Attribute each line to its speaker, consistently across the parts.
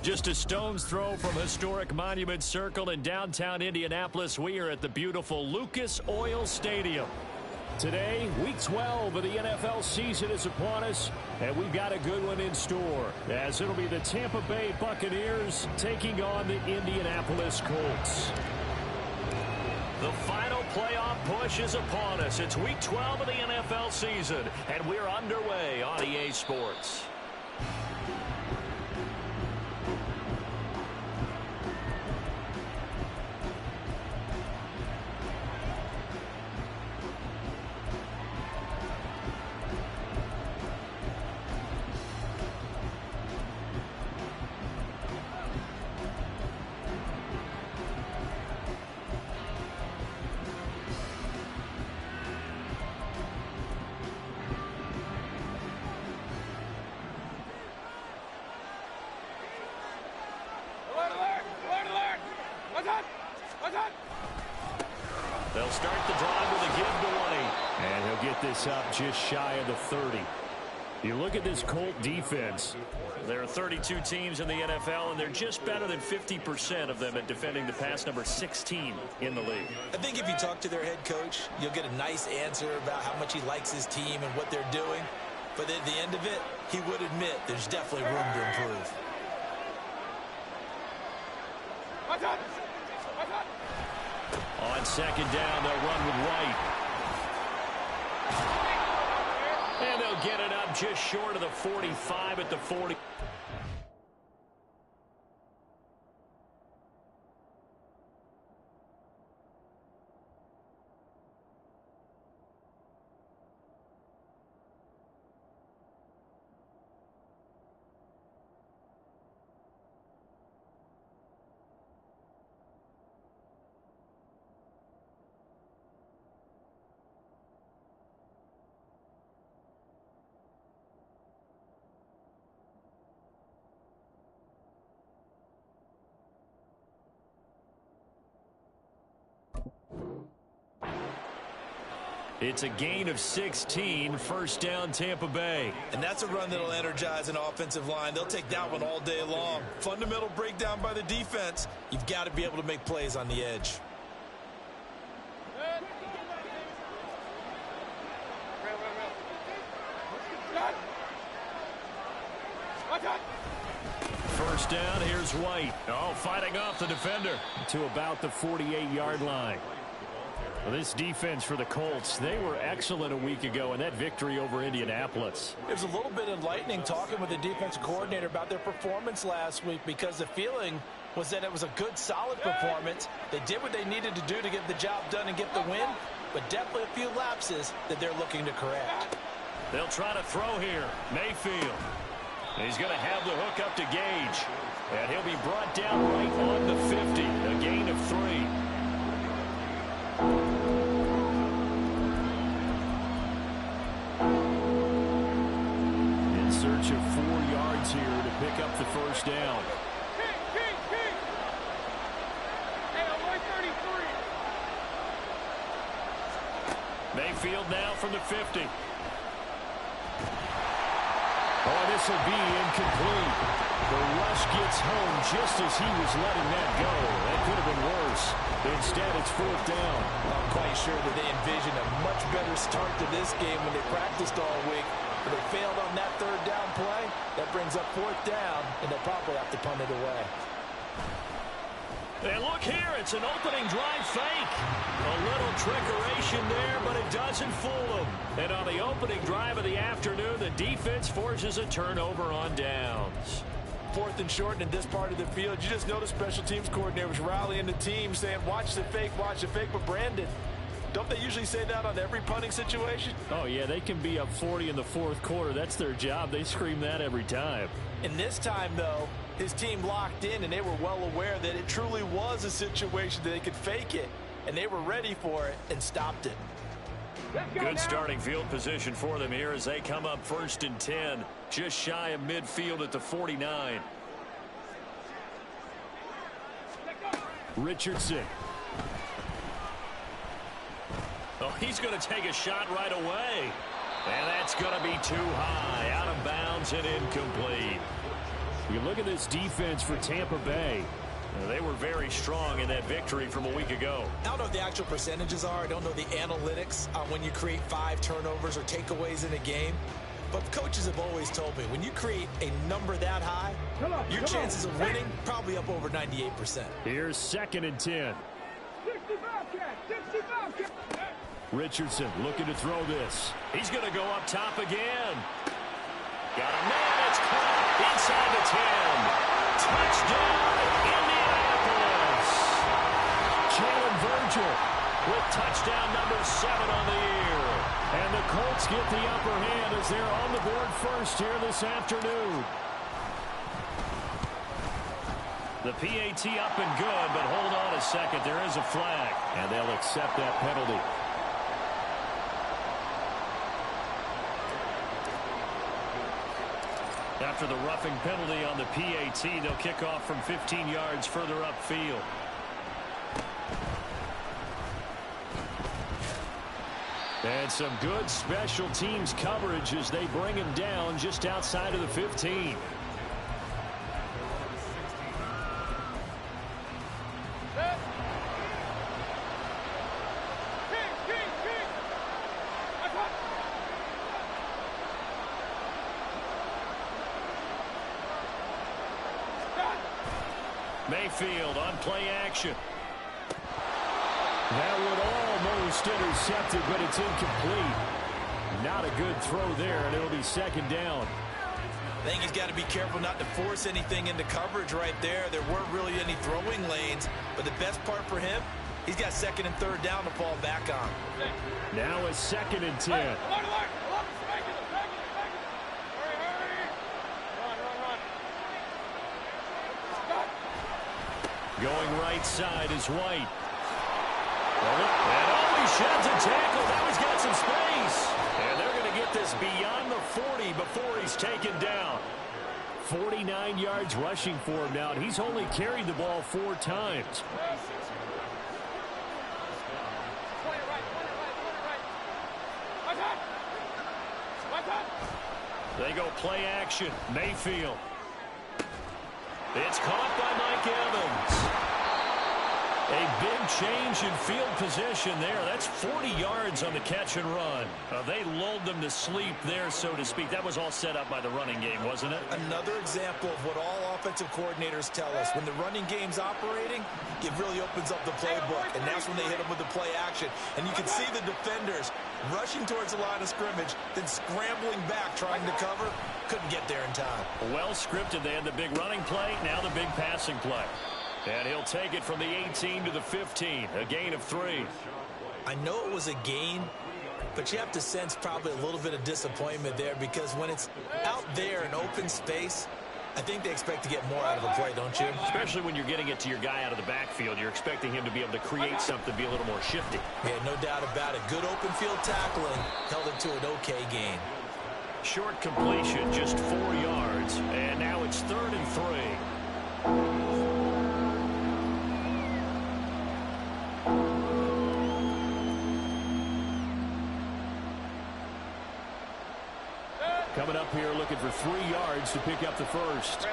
Speaker 1: Just a stone's throw from historic Monument Circle in downtown Indianapolis, we are at the beautiful Lucas Oil Stadium. Today, Week 12 of the NFL season is upon us, and we've got a good one in store, as it'll be the Tampa Bay Buccaneers taking on the Indianapolis Colts. The final playoff push is upon us. It's Week 12 of the NFL season, and we're underway on EA Sports. They'll start the drive with a give to White. And he'll get this up just shy of the 30. You look at this Colt defense. There are 32 teams in the NFL, and they're just better than 50% of them at defending the pass, number 16 in the league.
Speaker 2: I think if you talk to their head coach, you'll get a nice answer about how much he likes his team and what they're doing. But at the end of it, he would admit there's definitely room to improve.
Speaker 1: On second down, they'll run with White. And they'll get it up just short of the 45 at the 40. It's a gain of 16, first down Tampa Bay.
Speaker 2: And that's a run that'll energize an offensive line. They'll take that one all day long. Fundamental breakdown by the defense. You've got to be able to make plays on the edge.
Speaker 1: First down, here's White. Oh, fighting off the defender to about the 48-yard line. Well, this defense for the Colts, they were excellent a week ago in that victory over Indianapolis.
Speaker 3: It was a little bit enlightening talking with the defensive coordinator about their performance last week, because the feeling was that it was a good, solid performance. They did what they needed to do to get the job done and get the win, but definitely a few lapses that they're looking to correct.
Speaker 1: They'll try to throw here. Mayfield. He's going to have the hook up to Gage. And he'll be brought down right on the 50. A gain of 3. In search of 4 yards here to pick up the first down. Mayfield now from the 50. Oh, this will be incomplete. The rush gets home just as he was letting that go. That could have been worse. Instead, it's fourth down.
Speaker 2: I'm quite sure that they envisioned a much better start to this game when they practiced all week. But they failed on that third down play. That brings up fourth down, and they'll probably have to punt it away.
Speaker 1: And look here, it's an opening drive fake. A little trickeration there, but it doesn't fool them. And on the opening drive of the afternoon, the defense forces a turnover on downs.
Speaker 3: Fourth and short, and in this part of the field, you just notice special teams coordinators rallying the team saying, watch the fake, but Brandon, don't they usually say that on every punting situation?
Speaker 1: Oh, yeah, they can be up 40 in the fourth quarter. That's their job. They scream that every time.
Speaker 3: And this time, though, his team locked in, and they were well aware that it truly was a situation that they could fake it, and they were ready for it and stopped it.
Speaker 1: Good starting field position for them here as they come up first and 10, just shy of midfield at the 49. Richardson. Oh, he's going to take a shot right away. And that's going to be too high, out of bounds and incomplete. You look at this defense for Tampa Bay. They were very strong in that victory from a week ago.
Speaker 3: I don't know what the actual percentages are. I don't know the analytics on when you create 5 turnovers or takeaways in a game. But coaches have always told me, when you create a number that high, your chances of winning probably up over 98%.
Speaker 1: Here's 2nd and 10. Richardson looking to throw this. He's going to go up top again. Got a man. It's caught inside the 10. Touchdown, Indianapolis. Jalen Virgil with touchdown number 7 on the year. And the Colts get the upper hand as they're on the board first here this afternoon. The PAT up and good, but hold on a second. There is a flag, and they'll accept that penalty. After the roughing penalty on the PAT, they'll kick off from 15 yards further upfield. And some good special teams coverage as they bring him down just outside of the 15. Mayfield on play action. That would almost intercept it, but it's incomplete. Not a good throw there, and it'll be 2nd down.
Speaker 3: I think he's got to be careful not to force anything into coverage right there. There weren't really any throwing lanes, but the best part for him, he's got 2nd and 3rd down to fall back on.
Speaker 1: Now it's 2nd and 10. Going right side is White. And he sheds a tackle. Now he's got some space. And they're going to get this beyond the 40 before he's taken down. 49 yards rushing for him now, and he's only carried the ball 4 times. They go play action. Mayfield. It's caught by Mike Evans. A big change in field position there. That's 40 yards on the catch and run. They lulled them to sleep there, so to speak. That was all set up by the running game, wasn't it?
Speaker 3: Another example of what all offensive coordinators tell us. When the running game's operating, it really opens up the playbook, and that's when they hit them with the play action. And you can see the defenders rushing towards the line of scrimmage, then scrambling back, trying to cover. Couldn't get there in time.
Speaker 1: Well scripted. They had the big running play, now the big passing play. And he'll take it from the 18 to the 15, a gain of 3.
Speaker 3: I know it was a gain, but you have to sense probably a little bit of disappointment there, because when it's out there in open space, I think they expect to get more out of a play, don't you?
Speaker 1: Especially when you're getting it to your guy out of the backfield. You're expecting him to be able to create something, be a little more shifty.
Speaker 3: Yeah, no doubt about it. Good open field tackling held it to an okay gain.
Speaker 1: Short completion, just 4 yards. And now it's 3rd and 3. Coming up here looking for 3 yards to pick up the first.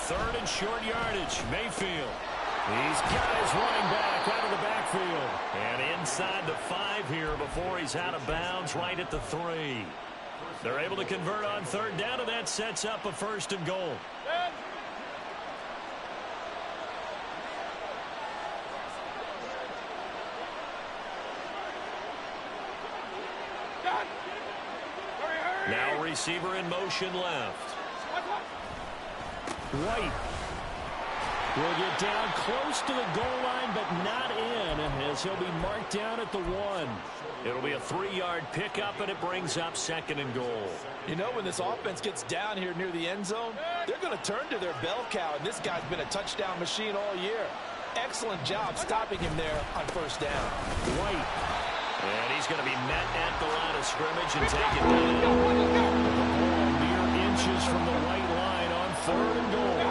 Speaker 1: 3rd and short yardage. Mayfield. He's got his running back out of the backfield. And inside the 5 here before he's out of bounds right at the 3. They're able to convert on 3rd down, and that sets up a 1st and goal. Now receiver in motion left. White will get down close to the goal line, but not in, as he'll be marked down at the 1. It'll be a 3-yard pickup, and it brings up 2nd and goal.
Speaker 3: You know, when this offense gets down here near the end zone, they're going to turn to their bell cow, and this guy's been a touchdown machine all year. Excellent job stopping him there on 1st down.
Speaker 1: White. And he's going to be met at the line of scrimmage and taken down. Mere inches from the white line on 3rd and goal.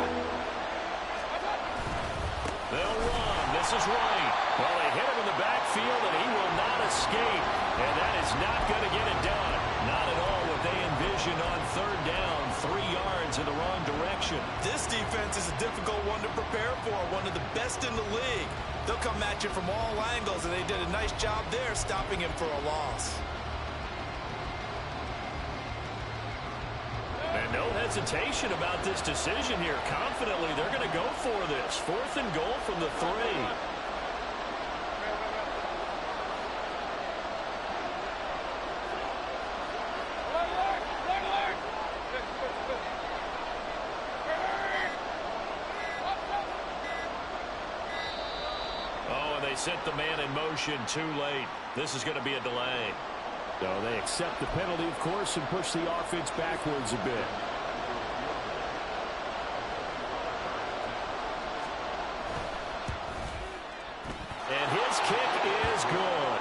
Speaker 1: They'll run. This is White. Well, they hit him in the backfield, and he will not escape. And that is not going to get it done. Not at all what they envisioned on third down. 3 yards in the wrong direction.
Speaker 3: This defense is a difficult one to prepare for. One of the best in the league. They'll come at you from all angles, and they did a nice job there stopping him for a loss.
Speaker 1: And no hesitation about this decision here. Confidently, they're going to go for this. 4th and goal from the 3. Sent the man in motion too late. This is going to be a delay. So they accept the penalty, of course, and push the offense backwards a bit. And his kick is good.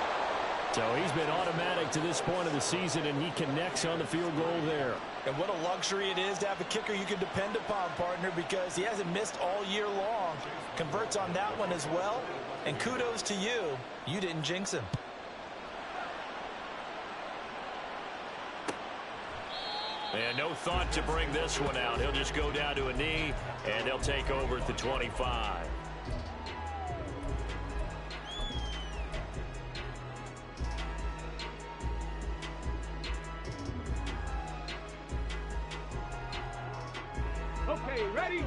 Speaker 1: So he's been automatic to this point of the season, and he connects on the field goal there.
Speaker 3: And what a luxury it is to have a kicker you can depend upon, partner, because he hasn't missed all year long. Converts on that one as well. And kudos to you. You didn't jinx him.
Speaker 1: And no thought to bring this one out. He'll just go down to a knee, and they'll take over at the 25.
Speaker 4: Okay, ready?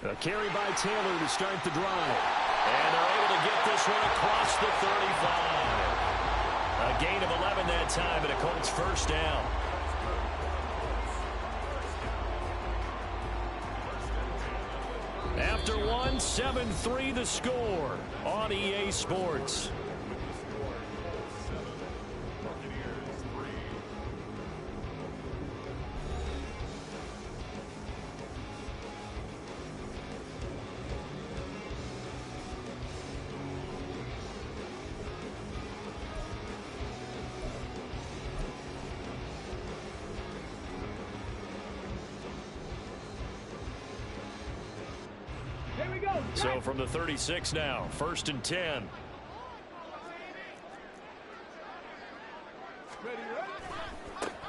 Speaker 1: A carry by Taylor to start the drive. And they're able to get this one across the 35. A gain of 11 that time, and a Colts first down. After one, 7-3 the score on EA Sports. So from the 36 now, 1st and 10.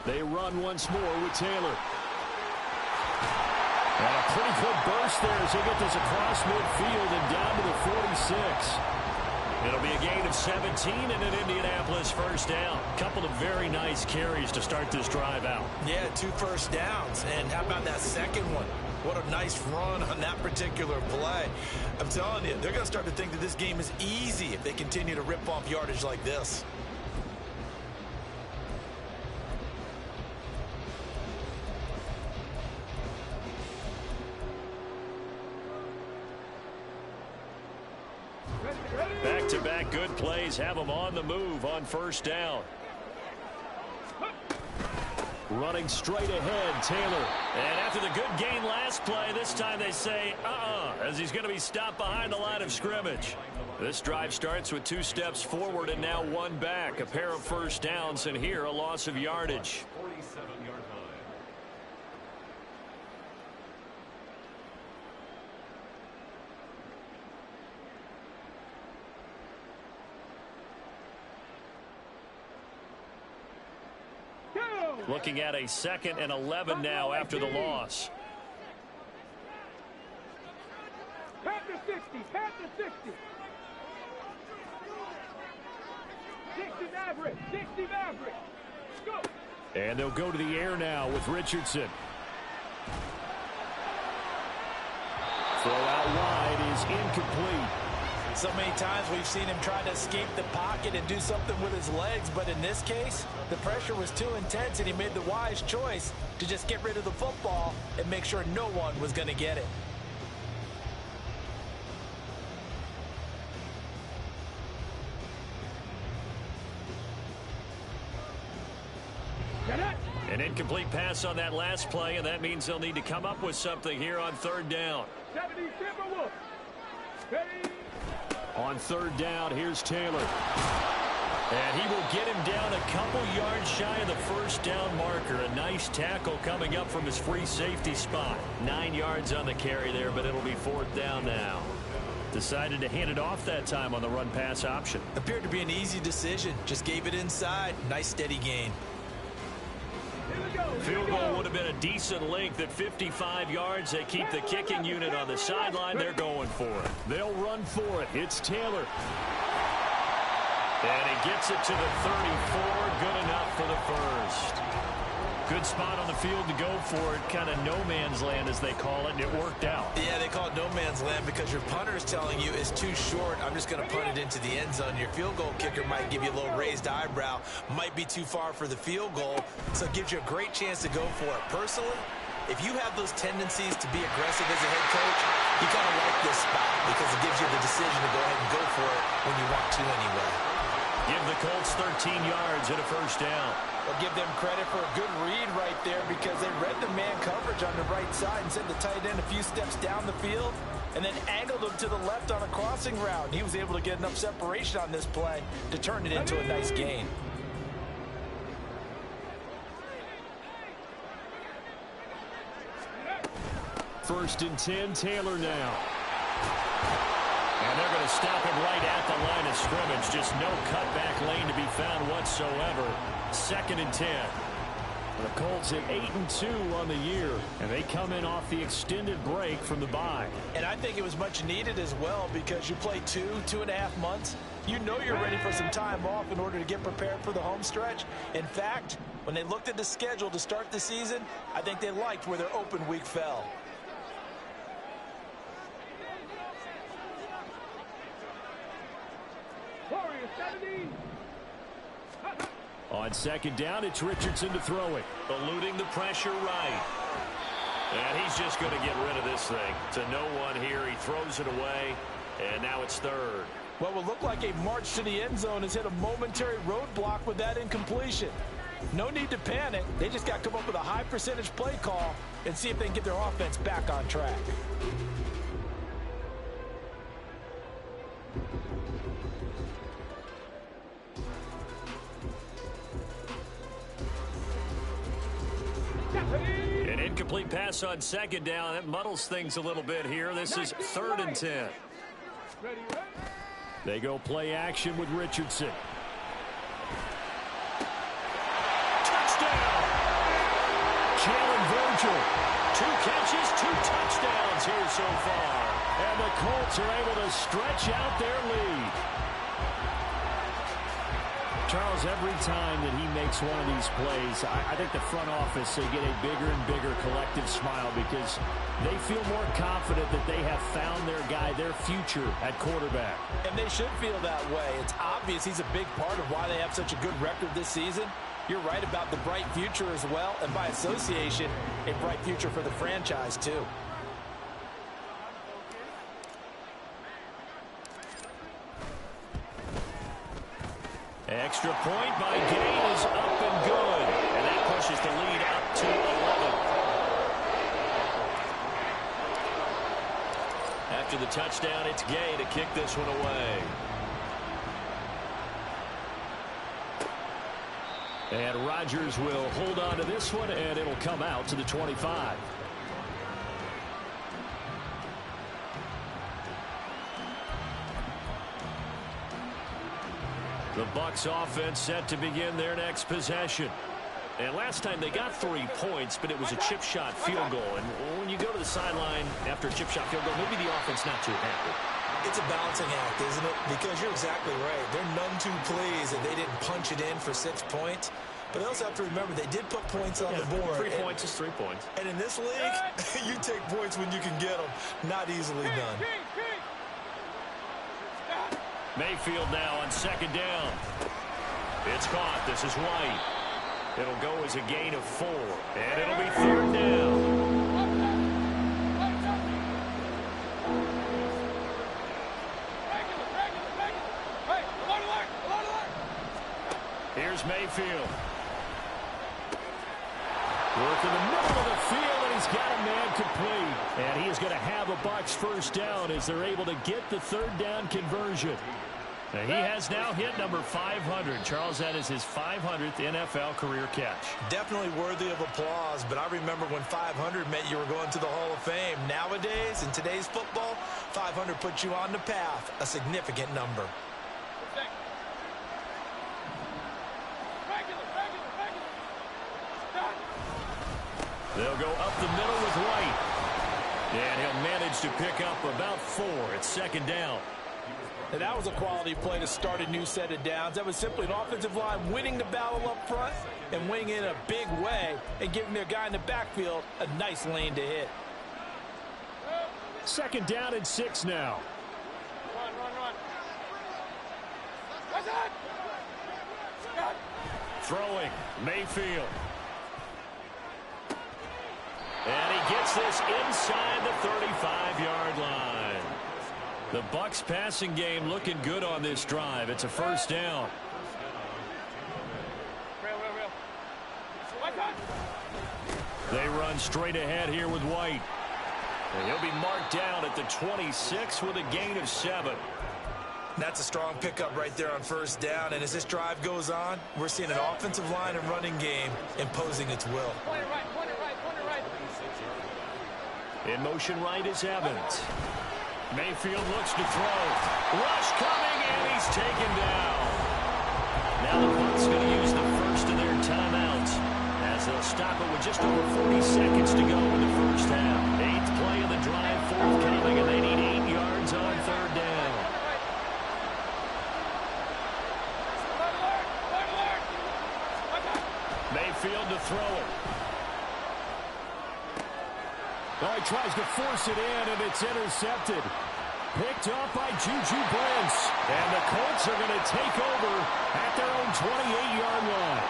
Speaker 1: They run once more with Taylor. And a pretty good burst there as they get this across midfield and down to the 46. It'll be a gain of 17 and an Indianapolis first down. Couple of very nice carries to start this drive out.
Speaker 3: Yeah, 2 first downs. And how about that second one? What a nice run on that particular play. I'm telling you, they're going to start to think that this game is easy if they continue to rip off yardage like this.
Speaker 1: Back-to-back good plays have them on the move on first down. Running straight ahead, Taylor. And after the good gain last play, this time they say, as he's going to be stopped behind the line of scrimmage. This drive starts with 2 steps forward and now 1 back. A pair of first downs, and here a loss of yardage.
Speaker 4: 47-yard line.
Speaker 1: Looking at a 2nd and 11 now after the loss.
Speaker 4: Panther 60, Panther 60. 60 Maverick, 60 Maverick. Go.
Speaker 1: And they'll go to the air now with Richardson. Throw out wide is incomplete.
Speaker 3: So many times we've seen him try to escape the pocket and do something with his legs, but in this case, the pressure was too intense and he made the wise choice to just get rid of the football and make sure no one was going to get it.
Speaker 1: An incomplete pass on that last play, and that means they'll need to come up with something here on 3rd down.
Speaker 4: 70 Timberwolves. Ready?
Speaker 1: On third down, here's Taylor. And he will get him down a couple yards shy of the first down marker. A nice tackle coming up from his free safety spot. 9 yards on the carry there, but it'll be fourth down now. Decided to hand it off that time on the run-pass option.
Speaker 3: Appeared to be an easy decision. Just gave it inside. Nice steady gain.
Speaker 1: Field goal would have been a decent length at 55 yards. They keep the kicking unit on the sideline. They're going for it. They'll run for it. It's Taylor. And he gets it to the 34. Good enough for the first. Good spot on the field to go for it. Kind of no man's land, as they call it, and it worked out.
Speaker 3: Yeah, they call it no man's land because your punter is telling you it's too short. I'm just going to punt it into the end zone. Your field goal kicker might give you a little raised eyebrow. Might be too far for the field goal, so it gives you a great chance to go for it. Personally, if you have those tendencies to be aggressive as a head coach, you kind of like this spot because it gives you the decision to go ahead and go for it when you want to anyway.
Speaker 1: Give the Colts 13 yards and a first down.
Speaker 3: Well, give them credit for a good read right there because they read the man coverage on the right side and sent the tight end a few steps down the field and then angled him to the left on a crossing route. He was able to get enough separation on this play to turn it into a nice gain.
Speaker 1: First and 10, Taylor now. And they're going to stop him right at the line of scrimmage. Just no cutback lane to be found whatsoever. Second and 10. The Colts at 8-2 on the year, and they come in off the extended break from the bye.
Speaker 3: And I think it was much needed as well because you play 2.5 months. You know you're ready for some time off in order to get prepared for the home stretch. In fact, when they looked at the schedule to start the season, I think they liked where their open week fell.
Speaker 1: On second down, it's Richardson to throw it. Eluding the pressure right. And he's just going to get rid of this thing. To no one here. He throws it away. And now it's third.
Speaker 3: What will look like a march to the end zone has hit a momentary roadblock with that incompletion. No need to panic. They just got to come up with a high percentage play call and see if they can get their offense back on track.
Speaker 1: An incomplete pass on second down. That muddles things a little bit here. This is third and 10. They go play action with Richardson. Touchdown! Jalen Virgil. 2 catches, 2 touchdowns here so far. And the Colts are able to stretch out their lead. Charles, every time that he makes one of these plays, I think the front office, they get a bigger and bigger collective smile because they feel more confident that they have found their guy, their future at quarterback.
Speaker 3: And they should feel that way. It's obvious he's a big part of why they have such a good record this season. You're right about the bright future as well, and by association, a bright future for the franchise too.
Speaker 1: Extra point by Gay is up and good. And that pushes the lead up to 11. After the touchdown, it's Gay to kick this one away. And Rodgers will hold on to this one, and it'll come out to the 25. The Bucs offense set to begin their next possession. And last time they got 3 points, but it was a chip shot field goal. And when you go to the sideline after a chip shot field goal, maybe the offense not too happy.
Speaker 3: It's a balancing act, isn't it? Because you're exactly right. They're none too pleased that they didn't punch it in for 6 points. But they also have to remember they did put points on the board.
Speaker 1: 3 points is 3 points.
Speaker 3: And in this league, you take points when you can get them. Not easily done.
Speaker 1: Mayfield now on second down. It's caught. This is White. It'll go as a gain of 4. And it'll be third down. Here's Mayfield. Work in the middle of the field, and he's got a man complete. And he is going to have a Bucs first down as they're able to get the third down conversion. And he has now hit number 500. Charles, that is his 500th NFL career catch.
Speaker 3: Definitely worthy of applause, but I remember when 500 meant you were going to the Hall of Fame. Nowadays, in today's football, 500 puts you on the path, a significant number.
Speaker 1: They'll go up the middle with White. And he'll manage to pick up about 4 at second down.
Speaker 3: And that was a quality play to start a new set of downs. That was simply an offensive line winning the battle up front and winning it in a big way and giving their guy in the backfield a nice lane to hit.
Speaker 1: Second down and 6 now.
Speaker 4: Run.
Speaker 1: Throwing, Mayfield. And he gets this inside the 35-yard line. The Bucs passing game looking good on this drive. It's a first down. They run straight ahead here with White. And he'll be marked down at the 26 with a gain of 7.
Speaker 3: That's a strong pickup right there on first down. And as this drive goes on, we're seeing an offensive line and running game imposing its will.
Speaker 4: Point it right.
Speaker 1: In motion right is Evans. Mayfield looks to throw. Rush coming, and he's taken down. Now the Bucs going to use the first of their timeouts as they'll stop it with just over 40 seconds to go in the first half. 8th play of the drive forthcoming, and they need 8 yards on third down. Mayfield to throw it. Oh, he tries to force it in, and it's intercepted. Picked up by Juju Brents. And the Colts are going to take over at their own 28-yard line.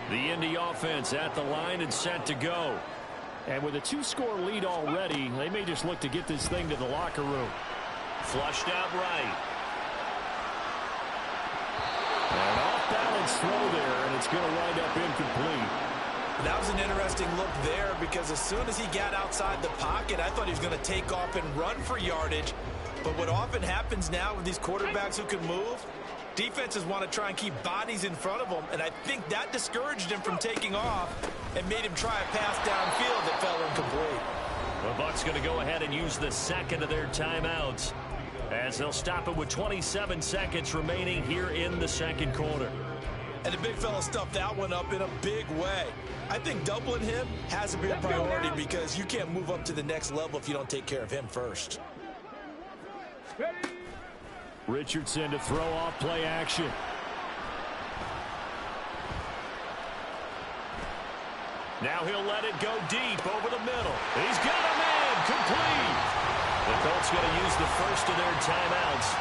Speaker 1: The Indy offense at the line and set to go. And with a 2-score lead already, they may just look to get this thing to the locker room. Flushed out right. An off-balance throw there, and it's going to wind up incomplete.
Speaker 3: That was an interesting look there because as soon as he got outside the pocket, I thought he was going to take off and run for yardage. But what often happens now with these quarterbacks who can move, defenses want to try and keep bodies in front of them, and I think that discouraged him from taking off and made him try a pass downfield that fell incomplete.
Speaker 1: The Bucs going to go ahead and use the second of their timeouts as they'll stop it with 27 seconds remaining here in the second quarter.
Speaker 3: And the big fella stuffed that one up in a big way. I think doubling him has to be a priority because you can't move up to the next level if you don't take care of him first.
Speaker 1: Richardson to throw off play action. Now he'll let it go deep over the middle. He's got a man complete. The Colts going to use the first of their timeouts.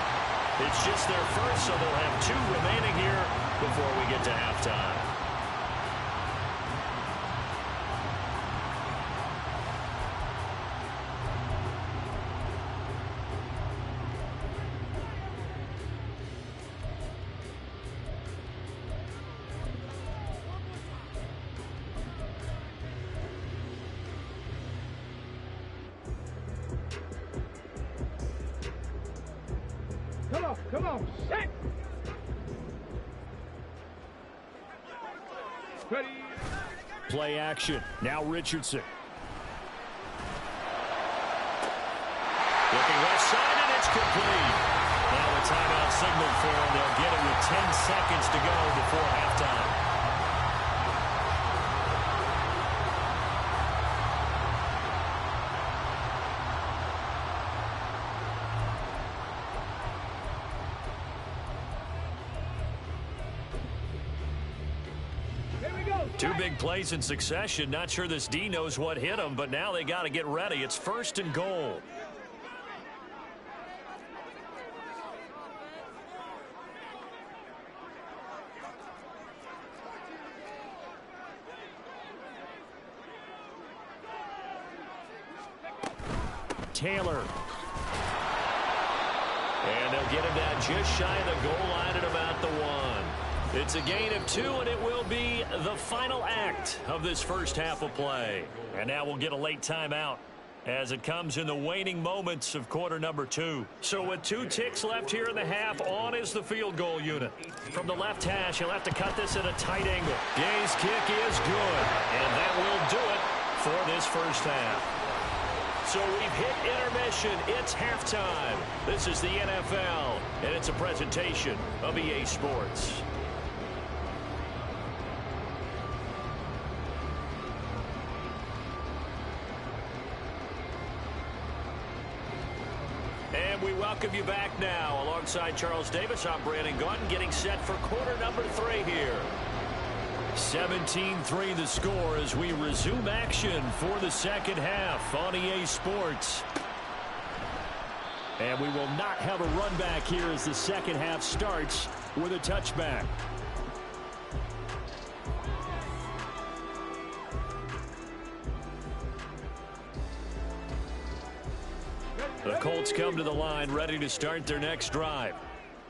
Speaker 1: It's just their first, so they'll have 2 remaining here before we get to halftime.
Speaker 4: Come on, set. Ready.
Speaker 1: Play action. Now Richardson. Looking left side, and it's complete. Now a timeout signal for them. They'll get it with 10 seconds to go before halftime. Two big plays in succession. Not sure this D knows what hit him, but now they got to get ready. It's first and goal. Taylor. And they'll get him down just shy of the goal line at about the 1. It's a gain of 2, and it will be the final act of this first half of play. And now we'll get a late timeout as it comes in the waning moments of quarter number 2. So with 2 ticks left here in the half, on is the field goal unit. From the left hash, he'll have to cut this at a tight angle. Gay's kick is good, and that will do it for this first half. So we've hit intermission. It's halftime. This is the NFL, and it's a presentation of EA Sports. And we welcome you back now. Alongside Charles Davis, I'm Brandon Gunn, getting set for quarter number 3 here. 17-3 the score as we resume action for the second half on EA Sports. And we will not have a run back here as the second half starts with a touchback. The Colts come to the line ready to start their next drive.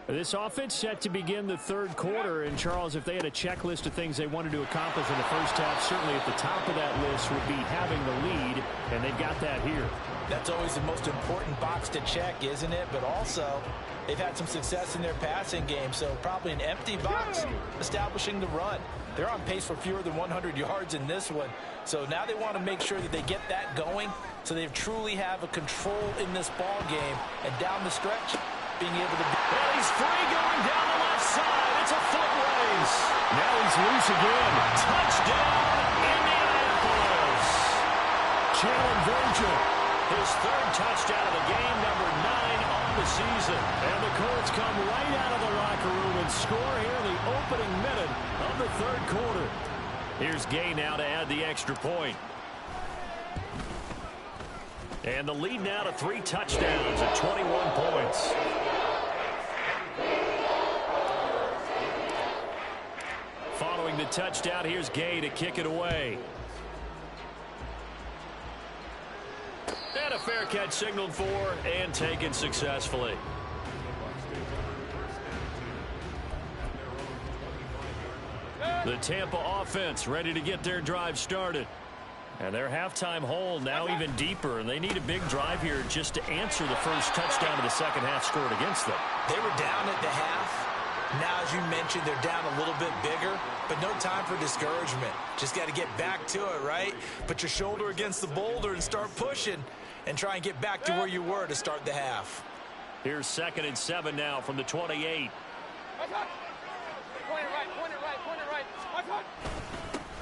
Speaker 1: This offense set to begin the third quarter. And, Charles, if they had a checklist of things they wanted to accomplish in the first half, certainly at the top of that list would be having the lead, and they've got that here.
Speaker 3: That's always the most important box to check, isn't it? But also, they've had some success in their passing game, so probably an empty box establishing the run. They're on pace for fewer than 100 yards in this one, so now they want to make sure that they get that going so they truly have a control in this ball game. And down the stretch, being able to...
Speaker 1: And he's free going down the left side. It's a foot race. Now he's loose again. Touchdown, Indianapolis. Jalen Virgil, his third touchdown of the game, number 9 on the season. And the Colts come right out of the locker room and score here in the opening minute of the third quarter. Here's Gay now to add the extra point. And the lead now to 3 touchdowns at 21 points. Following the touchdown, here's Gay to kick it away. And a fair catch signaled for and taken successfully. The Tampa offense ready to get their drive started. And their halftime hole now even deeper, and they need a big drive here just to answer the first touchdown of the second half scored against them.
Speaker 3: They were down at the half. Now, as you mentioned, they're down a little bit bigger, but no time for discouragement. Just got to get back to it, right? Put your shoulder against the boulder and start pushing and try and get back to where you were to start the half.
Speaker 1: Here's 2nd and 7 now from the 28.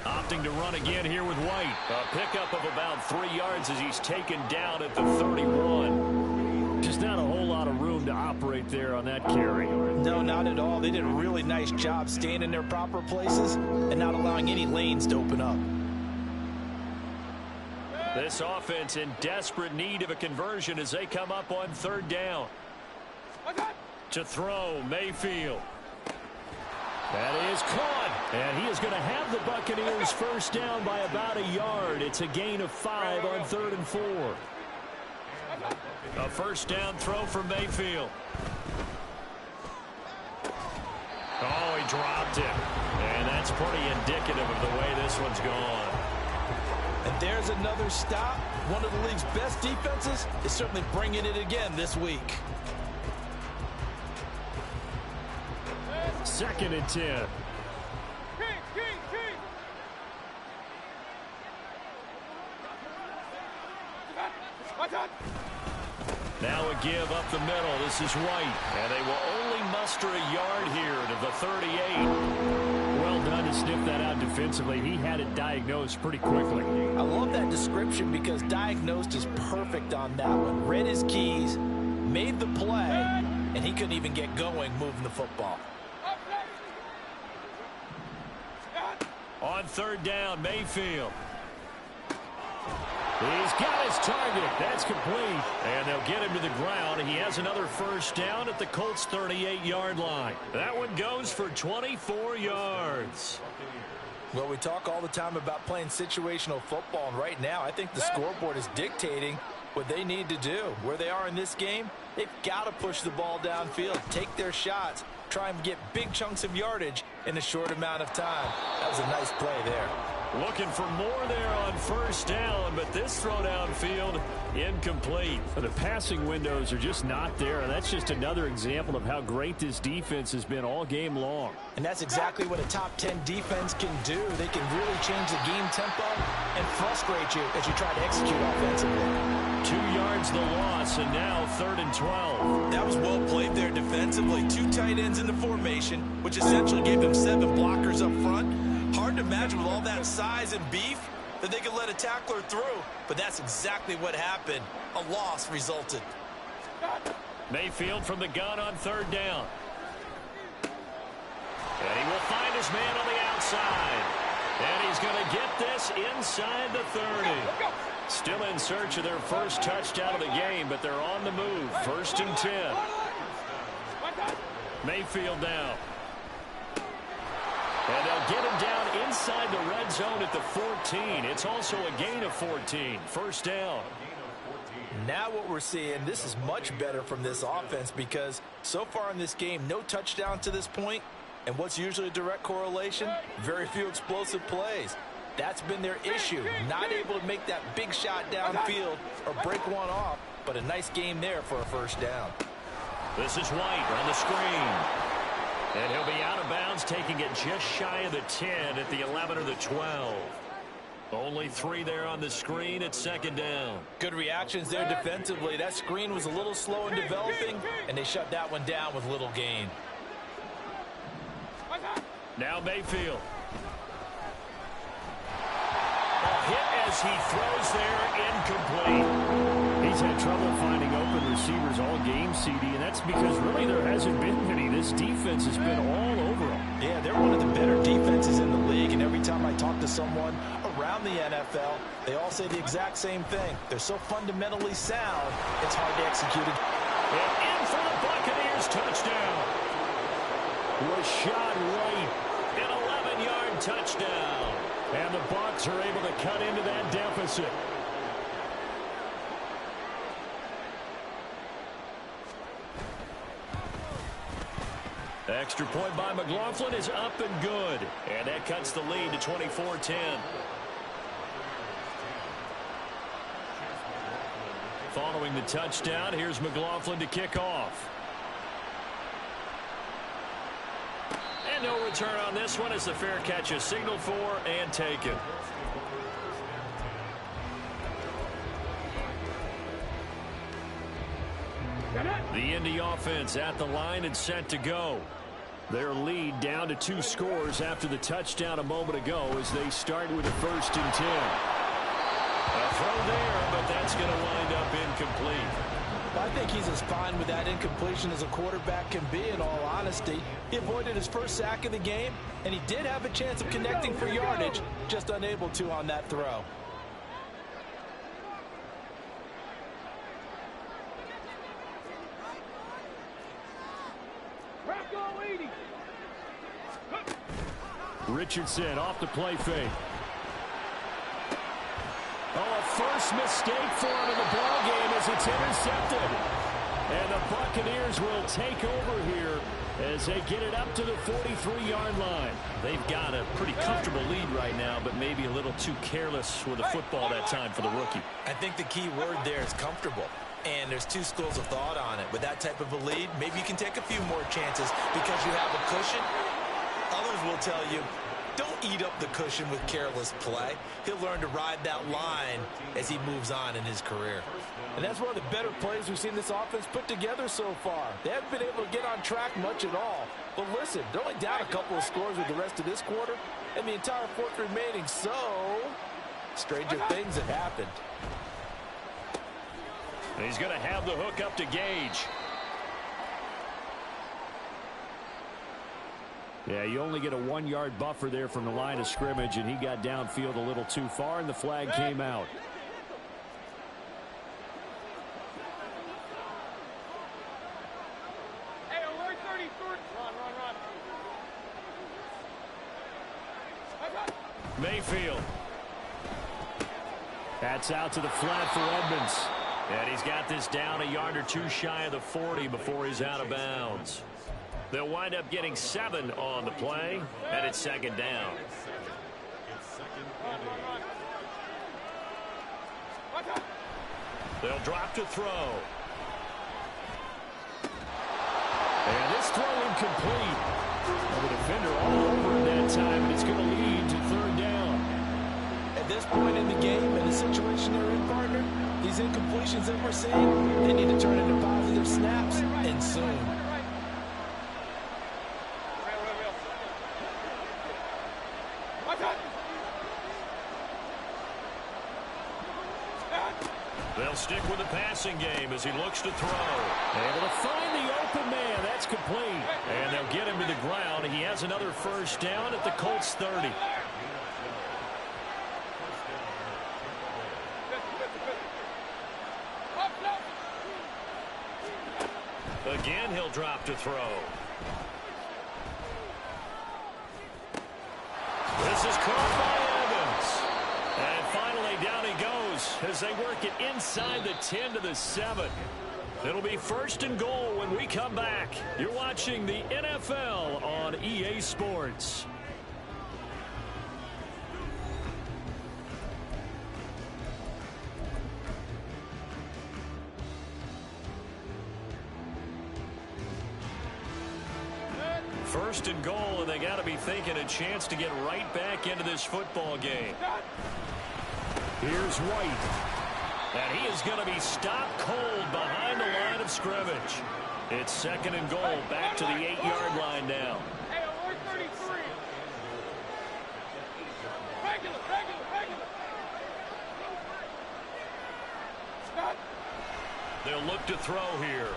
Speaker 1: Opting to run again here with White. A pickup of about 3 yards as he's taken down at the 31. Just not a whole lot of room to operate there on that carry.
Speaker 3: No, not at all. They did a really nice job staying in their proper places and not allowing any lanes to open up.
Speaker 1: This offense in desperate need of a conversion as they come up on 3rd down. To throw, Mayfield. That is caught, and he is going to have the Buccaneers first down by about a yard. It's a gain of 5 on 3rd and 4. A first down throw for Mayfield. Oh, he dropped it, and that's pretty indicative of the way this one's gone.
Speaker 3: And there's another stop. One of the league's best defenses is certainly bringing it again this week.
Speaker 1: 2nd and 10. Now a give up the middle. This is White. And they will only muster a yard here to the 38. Well done to sniff that out defensively. He had it diagnosed pretty quickly.
Speaker 3: I love that description because diagnosed is perfect on that one. Read his keys, made the play, and he couldn't even get going moving the football.
Speaker 1: On 3rd down, Mayfield. He's got his target. That's complete. And they'll get him to the ground. He has another first down at the Colts' 38-yard line. That one goes for 24 yards.
Speaker 3: Well, we talk all the time about playing situational football, and right now I think the scoreboard is dictating what they need to do. Where they are in this game, they've got to push the ball downfield, take their shots, try and get big chunks of yardage in a short amount of time. That was a nice play there.
Speaker 1: Looking for more there on first down, but this throw downfield incomplete. The passing windows are just not there, and that's just another example of how great this defense has been all game long.
Speaker 3: And that's exactly what a top 10 defense can do. They can really change the game tempo and frustrate you as you try to execute offensively.
Speaker 1: 2 yards the loss, and now 3rd and 12.
Speaker 3: That was well played there defensively. 2 tight ends in the formation, which essentially gave them 7 blockers up front. Hard to imagine with all that size and beef that they could let a tackler through, but that's exactly what happened. A loss resulted.
Speaker 1: Mayfield from the gun on 3rd down. And he will find his man on the outside. And he's going to get this inside the 30. Still in search of their first touchdown of the game, but they're on the move. 1st and 10. Mayfield now. And they'll get him down inside the red zone at the 14. It's also a gain of 14. 1st down.
Speaker 3: Now what we're seeing, this is much better from this offense because so far in this game, no touchdown to this point. And what's usually a direct correlation? Very few explosive plays. That's been their issue. Not able to make that big shot downfield or break one off, but a nice game there for a 1st down.
Speaker 1: This is White on the screen. And he'll be out of bounds, taking it just shy of the 10 at the 11 or the 12. Only 3 there on the screen at 2nd down.
Speaker 3: Good reactions there defensively. That screen was a little slow in developing, and they shut that one down with little gain.
Speaker 1: Now Mayfield. A hit as he throws there, incomplete. He's had trouble finding open receivers all game, CD, and that's because really there hasn't been any. This defense has been all over them.
Speaker 3: Yeah, they're one of the better defenses in the league, and every time I talk to someone around the NFL, they all say the exact same thing. They're so fundamentally sound, it's hard to execute it.
Speaker 1: And in for the Buccaneers, touchdown. Was shot right, an 11-yard touchdown. And the Bucs are able to cut into that deficit. Extra point by McLaughlin is up and good. And that cuts the lead to 24-10. Following the touchdown, here's McLaughlin to kick off. And no return on this one as the fair catch is signaled for and taken. The Indy offense at the line and set to go. Their lead down to 2 scores after the touchdown a moment ago as they start with a 1st and 10. A throw there, but that's going to wind up incomplete.
Speaker 3: I think he's as fine with that incompletion as a quarterback can be, in all honesty. He avoided his first sack of the game, and he did have a chance of connecting for yardage, just unable to on that throw.
Speaker 1: Richardson off the play fake. Oh, a first mistake for him in the ball game as it's intercepted. And the Buccaneers will take over here as they get it up to the 43-yard line. They've got a pretty comfortable lead right now, but maybe a little too careless with the football that time for the rookie.
Speaker 3: I think the key word there is comfortable. And there's 2 schools of thought on it. With that type of a lead, maybe you can take a few more chances because you have a cushion. Others will tell you, don't eat up the cushion with careless play. He'll learn to ride that line as he moves on in his career. And that's one of the better plays we've seen this offense put together so far. They haven't been able to get on track much at all. But listen, they're only down a couple of scores with the rest of this quarter and the entire 4th remaining. So, stranger things have happened.
Speaker 1: And he's going to have the hook up to Gage. Yeah, you only get a 1-yard buffer there from the line of scrimmage, and he got downfield a little too far, and the flag came out.
Speaker 4: Hey, alert 33rd. Run.
Speaker 1: Mayfield. That's out to the flat for Edmonds. And he's got this down a yard or two shy of the 40 before he's out of bounds. They'll wind up getting 7 on the play, and it's second down. They'll drop to throw. And this throw incomplete. And the defender all over that time, and it's going to lead to third down.
Speaker 3: At this point in the game, in the situation they're in, partner, these incompletions that we're seeing, they need to turn into positive snaps, and soon.
Speaker 1: They'll stick with the passing game as he looks to throw. Able to find the open man. That's complete. And they'll get him to the ground. He has another first down at the Colts 30. Again, he'll drop to throw. This is caught by Evans. And finally, down he goes as they work it inside the 10 to the 7. It'll be first and goal when we come back. You're watching the NFL on EA Sports. First and goal, and they got to be thinking a chance to get right back into this football game. Here's White. And he is going to be stopped cold behind the line of scrimmage. It's second and goal, back to the 8-yard line now.
Speaker 4: Hey, alert 33. Regular. Stop.
Speaker 1: They'll look to throw here.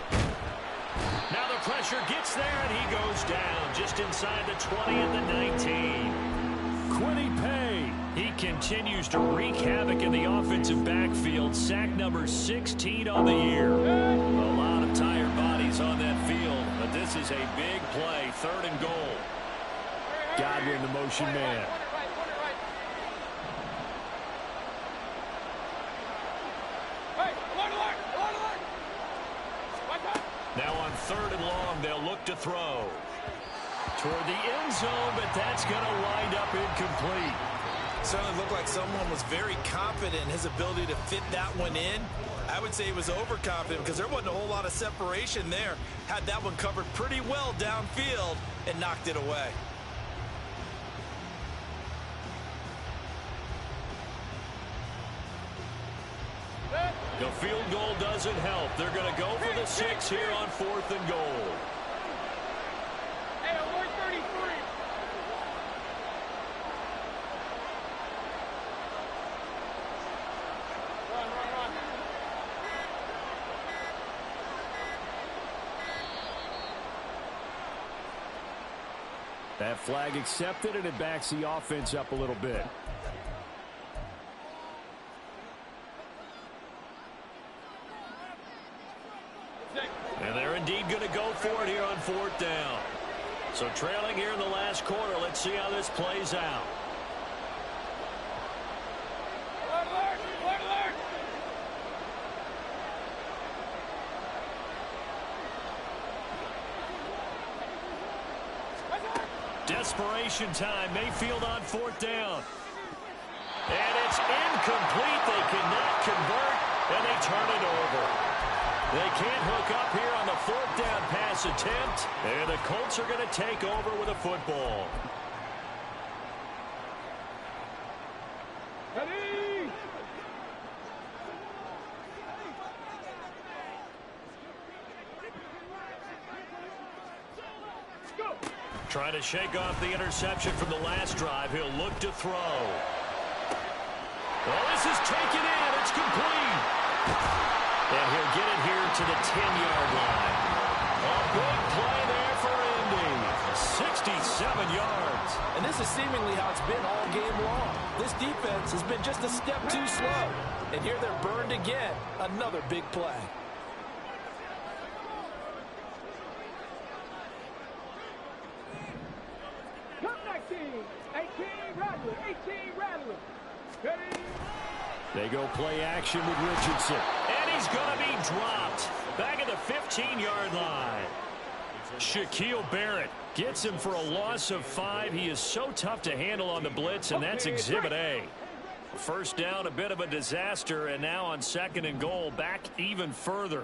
Speaker 1: Now the pressure gets there, and he goes down just inside the 20 at the 19. Quiddy Pay. He continues to wreak havoc in the offensive backfield. Sack number 16 on the year. A lot of tired bodies on that field, but this is a big play. Third and goal. Godwin, the motion man. Now on third and long, they'll look to throw. Toward the end zone, but that's going to wind up incomplete.
Speaker 3: Certainly looked like someone was very confident in his ability to fit that one in. I would say he was overconfident because there wasn't a whole lot of separation there. Had that one covered pretty well downfield and knocked it away.
Speaker 1: The field goal doesn't help. They're going to go for the 6 here on fourth and goal.
Speaker 4: Hey, alert 33. Run.
Speaker 1: That flag accepted, and it backs the offense up a little bit. And they're indeed going to go for it here on fourth down. So trailing here in the last quarter, let's see how this plays out.
Speaker 4: Alert.
Speaker 1: Desperation time. Mayfield on fourth down. And it's incomplete. They cannot convert, and they turn it over. They can't hook up here on the fourth down pass attempt, and the Colts are going to take over with a football.
Speaker 4: Ready? Go.
Speaker 1: Trying to shake off the interception from the last drive. He'll look to throw. Well, this is taken in. It's complete. And he'll get it here to the 10-yard line. A big play there for Indy. 67 yards.
Speaker 3: And this is seemingly how it's been all game long. This defense has been just a step too slow. And here they're burned again. Another big play.
Speaker 4: Come 19. 18 Rattler. Ready?
Speaker 1: They go play action with Richardson. And he he's going to be dropped. Back at the 15-yard line. Shaquille Barrett gets him for a loss of 5. He is so tough to handle on the blitz, and that's Exhibit A. First down, a bit of a disaster, and now on 2nd and goal, back even further.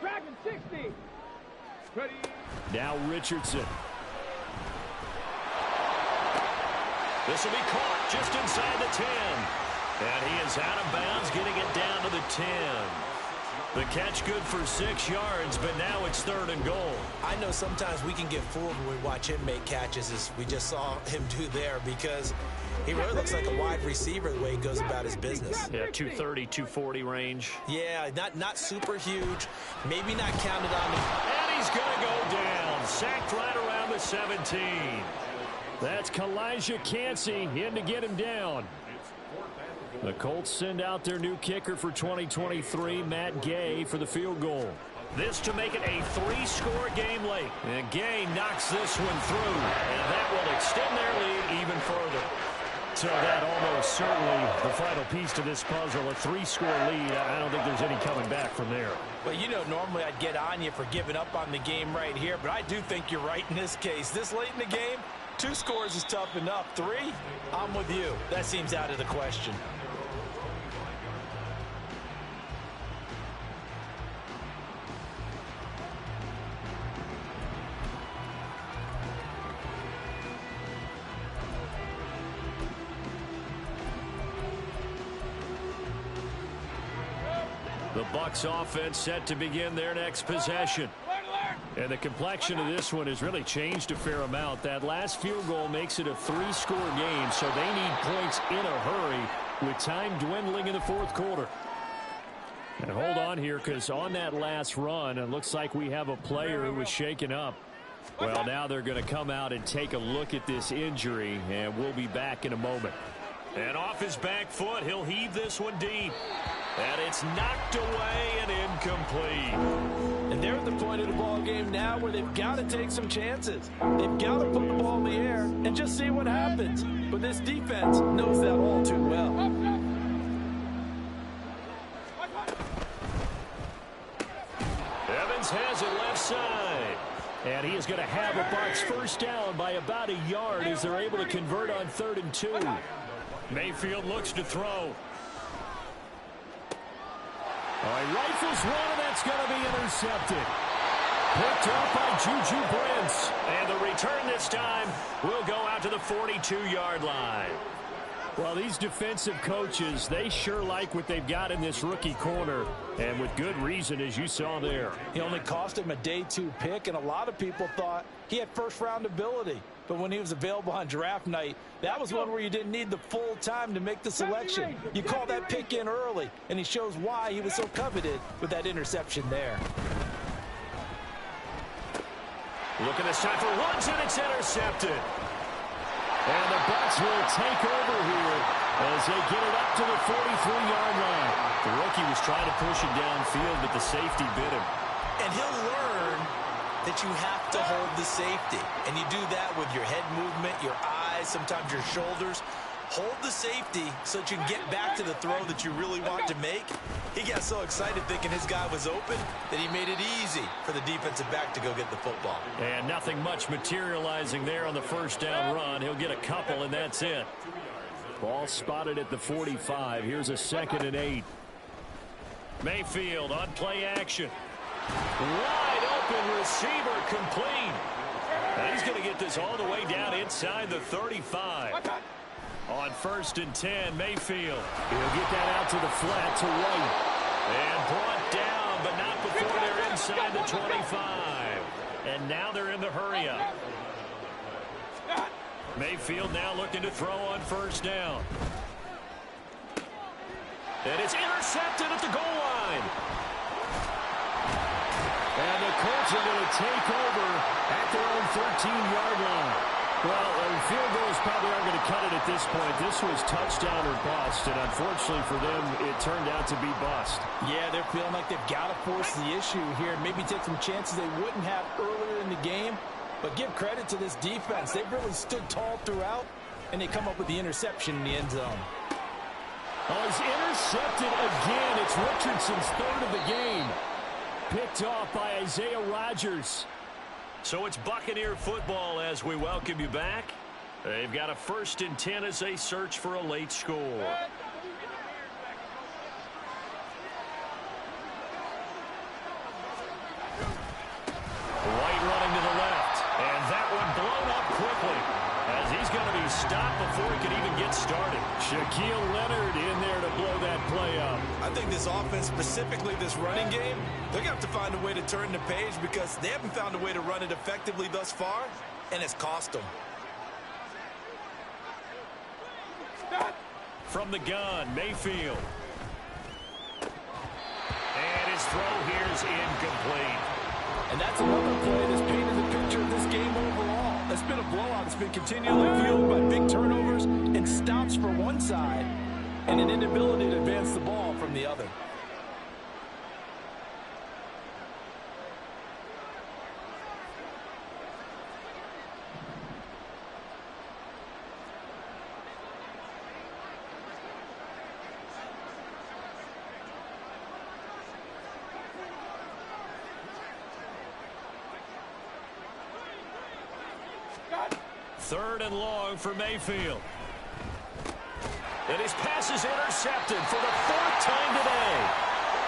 Speaker 4: Dragon 60. Ready.
Speaker 1: Now Richardson. This will be caught just inside the 10. And he is out of bounds, getting it down to the 10. The catch good for 6 yards, but now it's 3rd and goal.
Speaker 3: I know sometimes we can get fooled when we watch him make catches, as we just saw him do there, because he really looks like a wide receiver the way he goes about his business.
Speaker 1: Yeah, 230, 240 range.
Speaker 3: Yeah, not super huge, maybe not counted on.
Speaker 1: And he's going to go down. Sacked right around the 17. That's Kalijah Cansey in to get him down. The Colts send out their new kicker for 2023, Matt Gay, for the field goal. This to make it a 3-score game late. And Gay knocks this one through, and that will extend their lead even further. So that almost certainly the final piece to this puzzle, a 3-score lead. I don't think there's any coming back from there.
Speaker 3: Well, you know, normally I'd get on you for giving up on the game right here, but I do think you're right in this case. This late in the game, 2 scores is tough enough. 3, I'm with you. That seems out of the question.
Speaker 1: The Bucs offense set to begin their next possession. And the complexion of this one has really changed a fair amount. That last field goal makes it a 3-score game, so they need points in a hurry with time dwindling in the 4th quarter. And hold on here, because on that last run, it looks like we have a player who was shaken up. Well, now they're going to come out and take a look at this injury, and we'll be back in a moment. And off his back foot, he'll heave this one deep. And it's knocked away and incomplete.
Speaker 3: And they're at the point of the ball game now where they've got to take some chances. They've got to put the ball in the air and just see what happens. But this defense knows that all too well.
Speaker 1: Evans has it left side. And he is going to have a Bucs first down by about a yard as they're able to convert on 3rd and 2. Mayfield looks to throw. All right, rifles one, and that's going to be intercepted. Picked up by Juju Brents. And the return this time will go out to the 42-yard line. Well, these defensive coaches, they sure like what they've got in this rookie corner, and with good reason, as you saw there.
Speaker 3: He only cost him a day 2 pick, and a lot of people thought he had first-round ability. But when he was available on draft night, that was one where you didn't need the full time to make the selection. You call that pick in early, and he shows why he was so coveted with that interception there.
Speaker 1: Looking this time for runs, and it's intercepted. And the Bucs will take over here as they get it up to the 43-yard line. The rookie was trying to push it downfield, but the safety bit him.
Speaker 3: And he'll learn that you have to hold the safety. And you do that with your head movement, your eyes, sometimes your shoulders. Hold the safety so that you can get back to the throw that you really want to make. He got so excited thinking his guy was open that he made it easy for the defensive back to go get the football.
Speaker 1: And nothing much materializing there on the first down run. He'll get a couple, and that's it. Ball spotted at the 45. Here's a 2nd and 8. Mayfield on play action. Wide open receiver, complete. And he's going to get this all the way down inside the 35. On 1st and 10, Mayfield. He'll get that out to the flat to White. And brought down, but not before they're inside the 25. And now they're in the hurry up. Mayfield now looking to throw on 1st down. And it's intercepted at the goal line. And the Colts are going to take over at their own 13-yard line. Well, field goals probably aren't going to cut it at this point. This was touchdown or bust, and unfortunately for them, it turned out to be bust.
Speaker 3: Yeah, they're feeling like they've got to force the issue here, maybe take some chances they wouldn't have earlier in the game. But give credit to this defense. They've really stood tall throughout, and they come up with the interception in the end zone.
Speaker 1: Oh, he's intercepted again. It's Richardson's third of the game. Picked off by Isaiah Rodgers. So it's Buccaneer football as we welcome you back. They've got a 1st and 10 as they search for a late score. White running to the left. And that one blown up quickly as he's going to be stopped before he can even get started. Shaquille Leonard in there to blow that play up.
Speaker 3: I think this offense, specifically this running game, they're going to have to find a way to turn the page because they haven't found a way to run it effectively thus far, and it's cost them.
Speaker 1: From the gun, Mayfield. And his throw here is incomplete.
Speaker 2: And that's another play that's painted the picture of this game overall. It's been a blowout. It's been continually fueled by big turnovers and stops for one side and an inability to advance the ball from the other.
Speaker 1: Third and long for Mayfield. And his pass is intercepted for the 4th time today.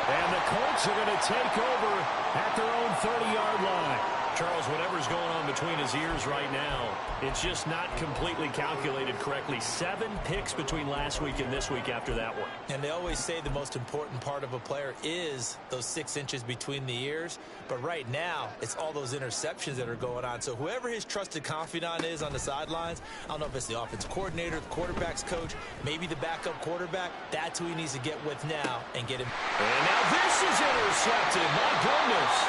Speaker 1: And the Colts are going to take over at their own 30-yard line. Charles, whatever's going on between his ears right now, it's just not completely calculated correctly. 7 picks between last week and this week after that one.
Speaker 3: And they always say the most important part of a player is those 6 inches between the ears. But right now, it's all those interceptions that are going on. So whoever his trusted confidant is on the sidelines, I don't know if it's the offensive coordinator, the quarterback's coach, maybe the backup quarterback, that's who he needs to get with now and get him.
Speaker 1: And now this is intercepted. My goodness.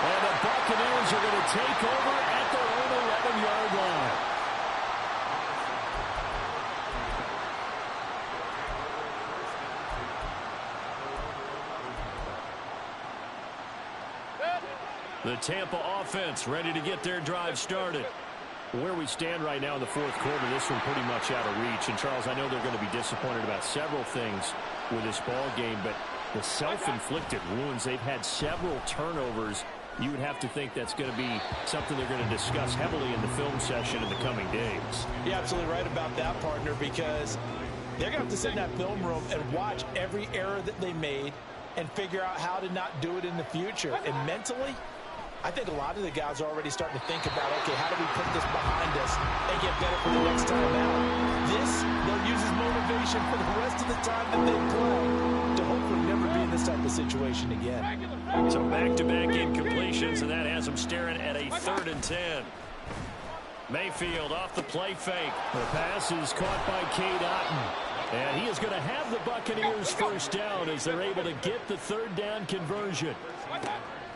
Speaker 1: And the Buccaneers are going to take over at their own 11-yard line. The Tampa offense ready to get their drive started. Where we stand right now in the 4th quarter, this one pretty much out of reach. And, Charles, I know they're going to be disappointed about several things with this ball game, but the self-inflicted wounds, they've had several turnovers. You would have to think that's going to be something they're going to discuss heavily in the film session in the coming days.
Speaker 3: You're absolutely right about that, partner, because they're going to have to sit in that film room and watch every error that they made and figure out how to not do it in the future. And mentally, I think a lot of the guys are already starting to think about, okay, how do we put this behind us and get better for the next time out? This, they'll use as motivation for the rest of the time that they play to hopefully never be in this type of situation again.
Speaker 1: So back-to-back incompletions, and that has them staring at a 3rd and 10. Mayfield off the play fake. The pass is caught by Cade Otton. And he is going to have the Buccaneers first down as they're able to get the 3rd down conversion.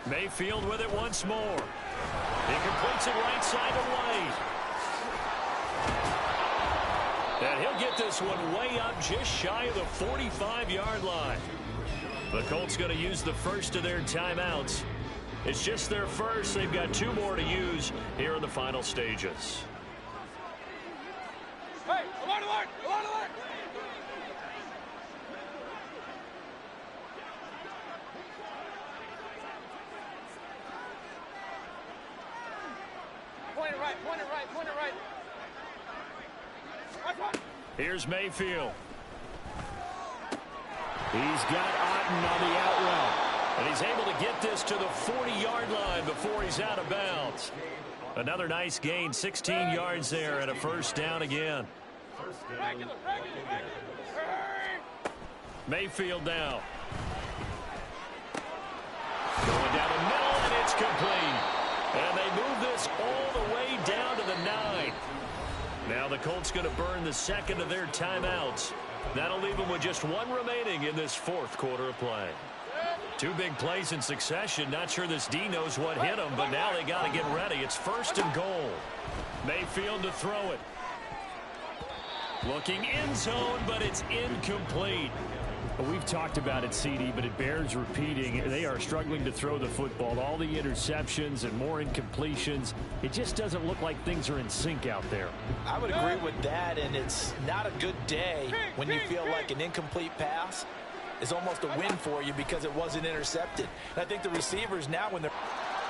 Speaker 1: Mayfield with it once more. He completes it right side to White. And he'll get this one way up just shy of the 45-yard line. The Colts going to use the first of their timeouts. It's just their first. They've got 2 more to use here in the final stages.
Speaker 4: Hey, alert, alert, alert, alert. Point it right, point it right, point it right.
Speaker 1: Here's Mayfield. He's got Otton on the out route. And he's able to get this to the 40-yard line before he's out of bounds. Another nice gain, 16 yards there and a first down again. Mayfield now. Going down the middle, and it's complete. And they move this all the way down to the 9. Now the Colts going to burn the second of their timeouts. That'll leave them with just 1 remaining in this 4th quarter of play. 2 big plays in succession. Not sure this D knows what hit him, but now they got to get ready. It's 1st and goal. Mayfield to throw it. Looking in zone, but it's incomplete. Well, we've talked about it, CD, but it bears repeating. They are struggling to throw the football. All the interceptions and more incompletions. It just doesn't look like things are in sync out there.
Speaker 3: I would agree with that, and it's not a good day when you feel like an incomplete pass is almost a win for you because it wasn't intercepted. And I think the receivers now when they're...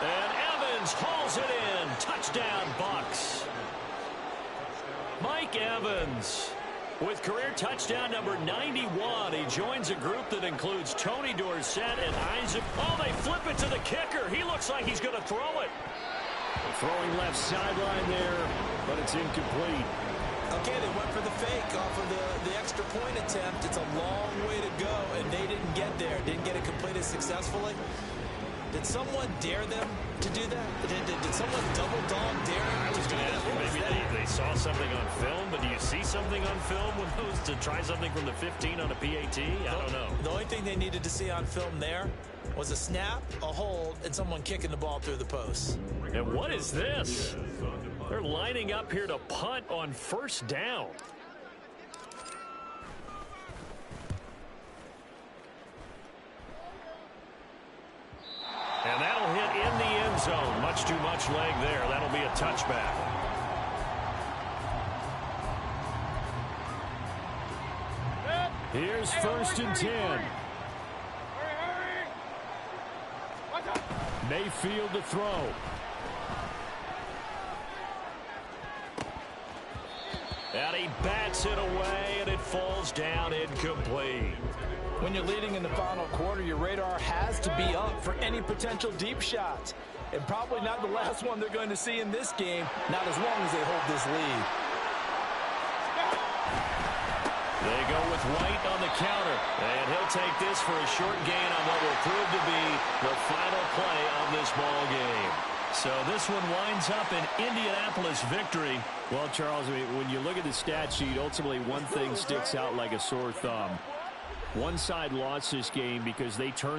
Speaker 1: And Evans hauls it in. Touchdown, Bucs. Mike Evans with career touchdown number 91. He joins a group that includes Tony Dorsett and Isaac. Oh, they flip it to the kicker. He looks like he's going to throw it. Throwing left sideline there, but it's incomplete.
Speaker 3: Okay, they went for the fake off of the extra point attempt. It's a long way to go, and they didn't get there. Didn't get it completed successfully. Did someone dare them to do that? Did someone double dog dare them?
Speaker 1: I was going to ask you, maybe they saw something on film, but do you see something on film with those to try something from the 15 on a PAT? I don't know.
Speaker 3: The only thing they needed to see on film there was a snap, a hold, and someone kicking the ball through the post.
Speaker 1: And what is this? They're lining up here to punt on first down. And that'll hit in the end zone. Much too much leg there. That'll be a touchback. Here's first and 10. Mayfield to throw. And he bats it away, and it falls down incomplete.
Speaker 3: When you're leading in the final quarter, your radar has to be up for any potential deep shots. And probably not the last one they're going to see in this game, not as long as they hold this lead.
Speaker 1: They go with White on the counter. And he'll take this for a short gain on what will prove to be the final play of this ball game. So this one winds up an Indianapolis victory. Well, Charles, when you look at the stat sheet, ultimately one thing sticks out like a sore thumb. One side lost this game because they turned